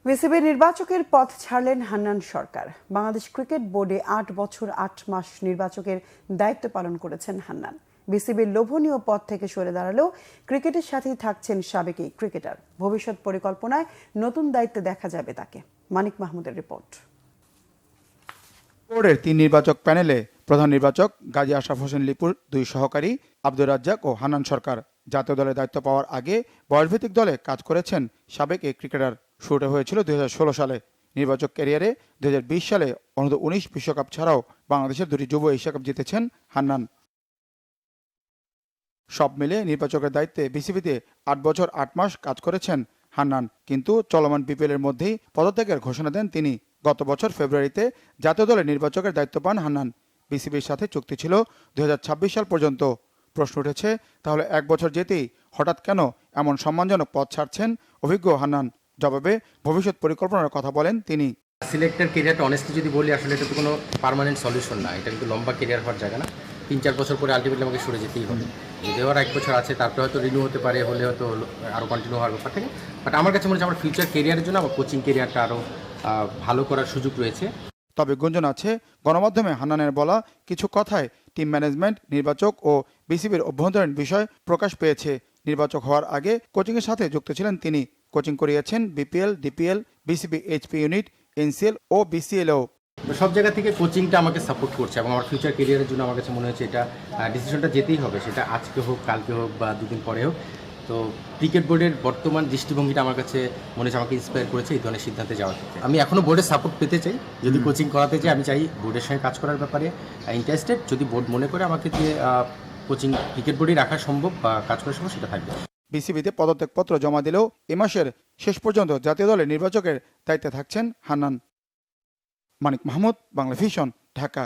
BCB নির্বাচকের পথ ছাড়লেন হান্নান সরকার। Bangladesh cricket বোর্ডে ৮ বছর ৮ মাস নির্বাচকের দায়িত্ব পালন করেছেন হান্নান। বিসিবির লোভনীয় পদ থেকে সরে দাঁড়ালেও ক্রিকেটের সাথেই থাকছেন সাবেক এই ক্রিকেটার। ভবিষ্যৎ পরিকল্পনায় নতুন দায়িত্বে দেখা যাবে তাকে। মানিক মাহমুদের রিপোর্ট। বোর্ডের ৩ নির্বাচক প্যানেলে প্রধান নির্বাচক গাজী আশরাফ হোসেন লিপুর ২ সহকারী আব্দুর রাজ্জাক ও হান্নান সরকার। জাতীয় দলের দায়িত্ব পাওয়ার আগে বয়সভিত্তিক দলে কাজ করেছেন সাবেক এই ক্রিকেটার। শুরুটা হয়েছিল ২০১৬ সালে। নির্বাচক ক্যারিয়ারে ২০২০ সালে অনূর্ধ্ব-১৯ বিশ্বকাপ ছাড়াও বাংলাদেশের ২টি যুব এশিয়া কাপ জিতেছেন হান্নান। সব মিলে নির্বাচকের দায়িত্বে বিসিবিতে ৮ বছর ৮ মাস কাজ করেছেন হান্নান। কিন্তু চলমান বিপিএলের মধ্যেই পদত্যাগের ঘোষণা দেন তিনি। গত বছর ফেব্রুয়ারিতে জাতীয় দলের নির্বাচকের দায়িত্ব পান হান্নান। বিসিবির সাথে চুক্তি ছিল ২০২৬ সাল পর্যন্ত। প্রশ্ন উঠেছে, তাহলে ১ বছর যেতেই হঠাৎ কেন এমন সম্মানজনক পদ ছাড়ছেন অভিজ্ঞ হান্নান? জবাবে ভবিষ্যৎ পরিকল্পনার কথা বলেন তিনি। সিলেক্টর কেরিয়ারটা অনেস্টলি যদি বলি, আসলে এটা তো কোনো পার্মানেন্ট সলিউশন না। এটা কিন্তু লম্বা কেরিয়ার হওয়ার জায়গা না। ৩-৪ বছর পরে আলটিমেটলি আমাকে সরে যেতেই হবে। যদি আর ১ বছর আছে, তারপরে হয়তো রিনিউ হতে পারে, হলে হয়তো আরও কন্টিনিউ হওয়ার ব্যাপার থাকে। বাট আমার কাছে মনে হচ্ছে আমার ফিউচার কেরিয়ারের জন্য আমার কোচিং কেরিয়ারটা আরও ভালো করার সুযোগ রয়েছে। তবে গুঞ্জন আছে, গণমাধ্যমে হান্নানের বলা কিছু কথায় টিম ম্যানেজমেন্ট, নির্বাচক ও বিসিবির অভ্যন্তরীণ বিষয় প্রকাশ পেয়েছে। নির্বাচক হওয়ার আগে কোচিংয়ের সাথে যুক্ত ছিলেন তিনি। কোচিং করিয়েছেন বিপিএল, ডিপিএল, বিসিবি এইচপি ইউনিট, এনসিএল ও বিসিএলও। সব জায়গা থেকে কোচিংটা আমাকে সাপোর্ট করছে এবং আমার ফিউচার কেরিয়ারের জন্য আমার কাছে মনে হচ্ছে এটা ডিসিশনটা যেতেই হবে, সেটা আজকে হোক, কালকে হোক বা দুদিন পরে হোক। তো ক্রিকেট বোর্ডের বর্তমান দৃষ্টিভঙ্গিটা আমার কাছে মনে হচ্ছে আমাকে ইন্সপায়ার করেছে এই ধরনের সিদ্ধান্তে যাওয়ার ক্ষেত্রে। আমি এখনও বোর্ডের সাপোর্ট পেতে চাই। যদি কোচিং করাতে চাই, আমি চাই বোর্ডের সঙ্গে কাজ করার ব্যাপারে ইন্টারেস্টেড। যদি বোর্ড মনে করে আমাকে দিয়ে কোচিং ক্রিকেট বোর্ডেই রাখা সম্ভব বা কাজ করা সম্ভব, সেটা থাকবে। বিসিবিতে পদত্যাগপত্র জমা দিলেও এ মাসের শেষ পর্যন্ত জাতীয় দলের নির্বাচকের দায়িত্বে থাকছেন হান্নান। মানিক মাহমুদ, বাংলা ভিশন, ঢাকা।